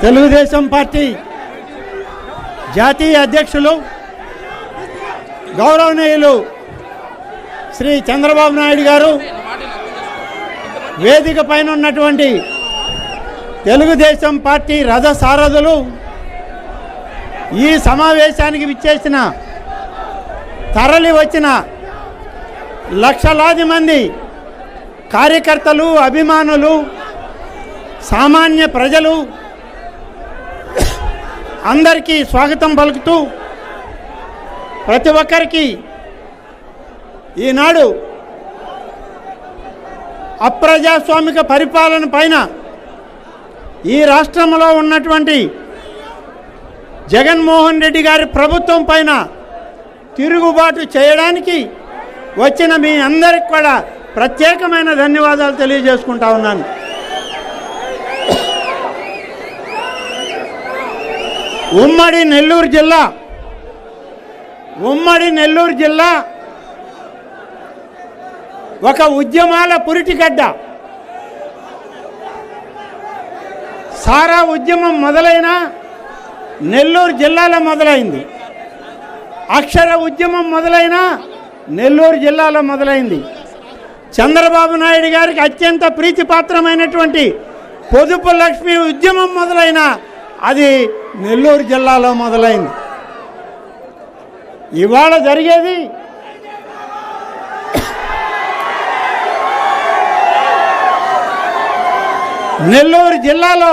Telugu Desam party జాతీయ అధ్యక్షులు గౌరవనీయులు శ్రీ చంద్రబాబు నాయుడు గారు వేదిక పైన ఉన్నటువంటి తెలుగుదేశం పార్టీ రథసారథులు ఈ సమావేశానికి విచ్చేసిన తరలి వచ్చిన లక్షలాది మంది కార్యకర్తలు, అభిమానులు, సామాన్య ప్రజలు అందరికీ స్వాగతం పలుకుతూ ప్రతి ఒక్కరికి ఈనాడు అప్రజాస్వామిక పరిపాలన పైన ఈ రాష్ట్రంలో ఉన్నటువంటి జగన్మోహన్ రెడ్డి గారి ప్రభుత్వం పైన తిరుగుబాటు చేయడానికి వచ్చిన మీ అందరికి కూడా ప్రత్యేకమైన ధన్యవాదాలు తెలియజేసుకుంటా ఉన్నాను. ఉమ్మడి నెల్లూరు జిల్లా ఒక ఉద్యమాల పురిటిగడ్డ. సారా ఉద్యమం మొదలైన నెల్లూరు జిల్లాలో మొదలైంది. అక్షర ఉద్యమం మొదలైన నెల్లూరు జిల్లాలో మొదలైంది. చంద్రబాబు నాయుడు గారికి అత్యంత ప్రీతిపాత్రమైనటువంటి పొదుపు లక్ష్మి ఉద్యమం మొదలైన అది నెల్లూరు జిల్లాలో మొదలైంది. ఇవాళ జరిగేది నెల్లూరు జిల్లాలో.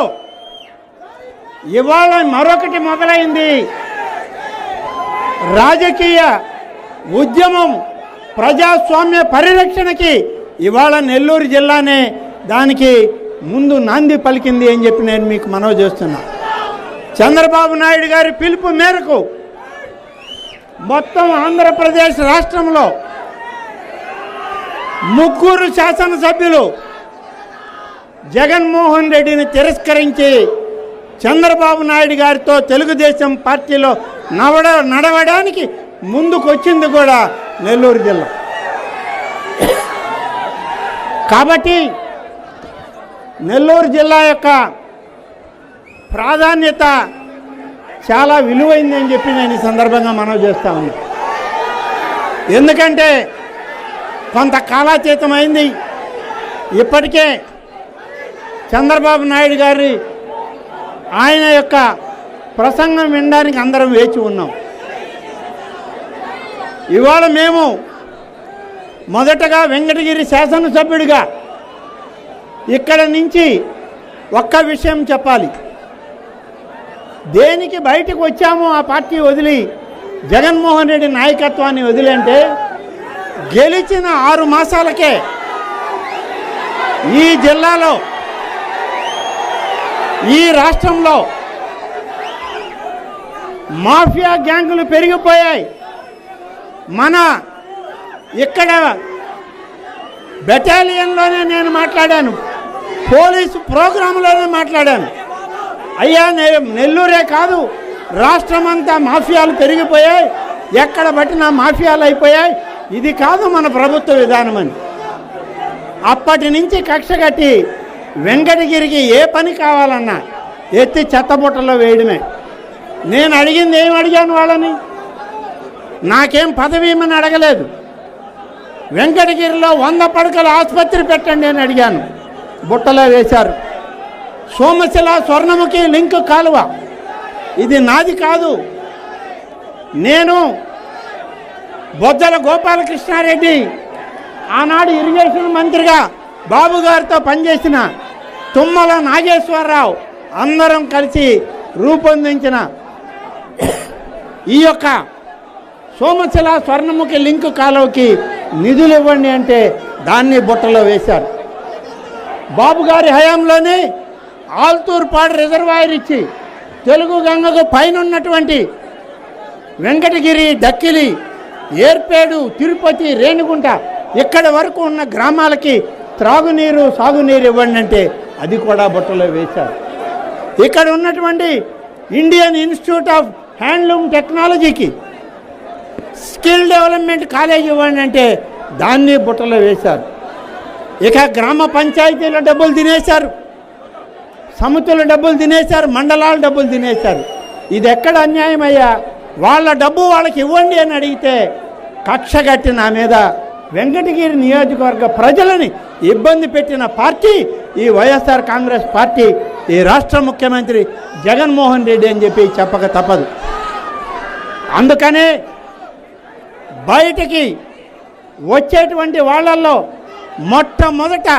ఇవాళ మరొకటి మొదలైంది. రాజకీయ ఉద్యమం, ప్రజాస్వామ్య పరిరక్షణకి ఇవాళ నెల్లూరు జిల్లానే దానికి ముందు నాంది పలికింది అని చెప్పి నేను మీకు మనవి చేస్తున్నా. చంద్రబాబు నాయుడు గారి పిలుపు మేరకు మొత్తం ఆంధ్రప్రదేశ్ రాష్ట్రంలో 3 శాసనసభ్యులు జగన్మోహన్ రెడ్డిని తిరస్కరించి చంద్రబాబు నాయుడు గారితో తెలుగుదేశం పార్టీలో నడవడానికి ముందుకొచ్చింది కూడా నెల్లూరు జిల్లా. కాబట్టి నెల్లూరు జిల్లా యొక్క ప్రాధాన్యత చాలా విలువైందని చెప్పి నేను ఈ సందర్భంగా మనవి చేస్తా ఉన్నా. ఎందుకంటే కొంత కాలాతీతం అయింది. ఇప్పటికే చంద్రబాబు నాయుడు గారి ఆయన యొక్క ప్రసంగం వినడానికి అందరం వేచి ఉన్నాం. ఇవాళ మేము మొదటగా వెంకటగిరి శాసనసభ్యుడిగా ఇక్కడ నుంచి ఒక్క విషయం చెప్పాలి. దేనికి బయటకు వచ్చామో ఆ పార్టీ వదిలి, జగన్మోహన్ రెడ్డి నాయకత్వాన్ని వదిలి అంటే గెలిచిన 6 మాసాలకే ఈ జిల్లాలో, ఈ రాష్ట్రంలో మాఫియా గ్యాంగులు పెరిగిపోయాయి. మన ఇక్కడ బెటాలియన్లోనే నేను మాట్లాడాను, పోలీసు ప్రోగ్రాంలోనే మాట్లాడాను. అయ్యా, నెల్లూరే కాదు రాష్ట్రమంతా మాఫియాలు పెరిగిపోయాయి, ఎక్కడ పట్టినా మాఫియాలు అయిపోయాయి, ఇది కాదు మన ప్రభుత్వ విధానం అని. అప్పటి నుంచి కక్ష కట్టి వెంకటగిరికి ఏ పని కావాలన్నా ఎత్తి చెత్తబుట్టలో వేయడమే. నేను అడిగింది ఏం అడిగాను వాళ్ళని? నాకేం పదవి ఇమ్మని అడగలేదు. వెంకటగిరిలో 100 పడకల ఆసుపత్రి పెట్టండి అని అడిగాను, బుట్టలో వేశారు. సోమశిల స్వర్ణముఖి లింక్ కాలువ ఇది నాది కాదు. నేను బొజ్జల గోపాలకృష్ణారెడ్డి ఆనాడు ఇరిగేషన్ మంత్రిగా బాబు గారితో పనిచేసిన తుమ్మల నాగేశ్వరరావు అందరం కలిసి రూపొందించిన ఈ యొక్క సోమశిల స్వర్ణముఖి లింక్ కాలువకి నిధులు ఇవ్వండి అంటే దాన్ని బుట్టలో వేశారు. బాబు గారి హయాంలోనే ఆల్తూర్పాడు రిజర్వాయర్ ఇచ్చి తెలుగు గంగకు పైన ఉన్నటువంటి వెంకటగిరి, డక్కిలి, ఏర్పేడు, తిరుపతి, రేణిగుంట ఇక్కడ వరకు ఉన్న గ్రామాలకి త్రాగునీరు, సాగునీరు ఇవ్వండి అంటే అది కూడా బుట్టలో వేశారు. ఇక్కడ ఉన్నటువంటి ఇండియన్ ఇన్స్టిట్యూట్ ఆఫ్ హ్యాండ్లూమ్ టెక్నాలజీకి స్కిల్ డెవలప్మెంట్ కాలేజ్ ఇవ్వండి అంటే దాన్ని బుట్టలో వేశారు. ఇక గ్రామ పంచాయతీల డబ్బులు తినేశారు. సమితుల డబ్బులు తినేశారు, మండలాల డబ్బులు తినేశారు. ఇది ఎక్కడ అన్యాయం అయ్యా? వాళ్ళ డబ్బు వాళ్ళకి ఇవ్వండి అని అడిగితే కక్షగట్టి నా మీద వెంకటగిరి నియోజకవర్గ ప్రజలని ఇబ్బంది పెట్టిన పార్టీ ఈ వైఎస్ఆర్ కాంగ్రెస్ పార్టీ, ఈ రాష్ట్ర ముఖ్యమంత్రి జగన్మోహన్ రెడ్డి అని చెప్పి చెప్పక తప్పదు. అందుకనే బయటికి వచ్చేటువంటి వాళ్ళల్లో మొట్టమొదట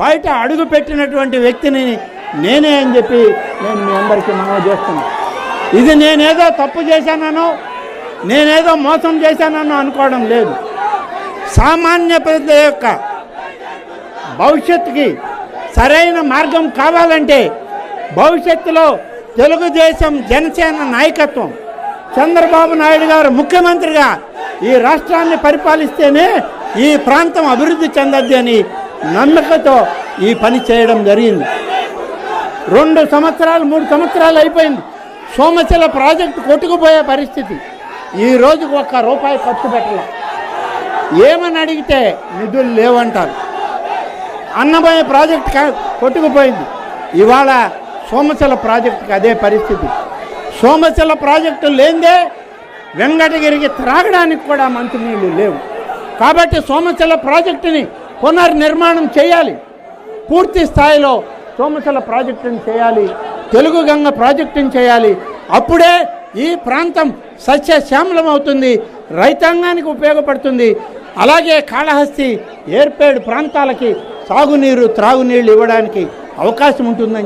బయట అడుగు పెట్టినటువంటి వ్యక్తిని నేనే అని చెప్పి నేను మీ అందరికీ మనవి చేస్తున్నాను. ఇది నేనేదో తప్పు చేశానో, నేనేదో మోసం చేశానో అనుకోవడం లేదు. సామాన్య ప్రజల యొక్క భవిష్యత్తుకి సరైన మార్గం కావాలంటే భవిష్యత్తులో తెలుగుదేశం జనసేన నాయకత్వం, చంద్రబాబు నాయుడు గారు ముఖ్యమంత్రిగా ఈ రాష్ట్రాన్ని పరిపాలిస్తేనే ఈ ప్రాంతం అభివృద్ధి చెందద్ది అని నమ్మకంతో ఈ పని చేయడం జరిగింది. 2 సంవత్సరాలు 3 సంవత్సరాలు అయిపోయింది. సోమశిల ప్రాజెక్టు కొట్టుకుపోయే పరిస్థితి. ఈ రోజుకు ₹1 ఖర్చు పెట్టాల. ఏమని అడిగితే నిధులు లేవంటారు. అన్నమయ్య ప్రాజెక్టు కొట్టుకుపోయింది. ఇవాళ సోమశిల ప్రాజెక్టుకి అదే పరిస్థితి. సోమశిల ప్రాజెక్టు లేనిదే వెంకటగిరికి త్రాగడానికి కూడా మంచినీళ్ళు లేవు. కాబట్టి సోమశిల ప్రాజెక్టుని పునర్నిర్మాణం చేయాలి. పూర్తి స్థాయిలో సోమశిల ప్రాజెక్టుని చేయాలి, తెలుగు గంగ ప్రాజెక్టుని చేయాలి. అప్పుడే ఈ ప్రాంతం సస్యశ్యామలం అవుతుంది, రైతాంగానికి ఉపయోగపడుతుంది. అలాగే కాళహస్తి, ఏర్పేడు ప్రాంతాలకి సాగునీరు, త్రాగునీళ్ళు ఇవ్వడానికి అవకాశం ఉంటుందని చెప్పి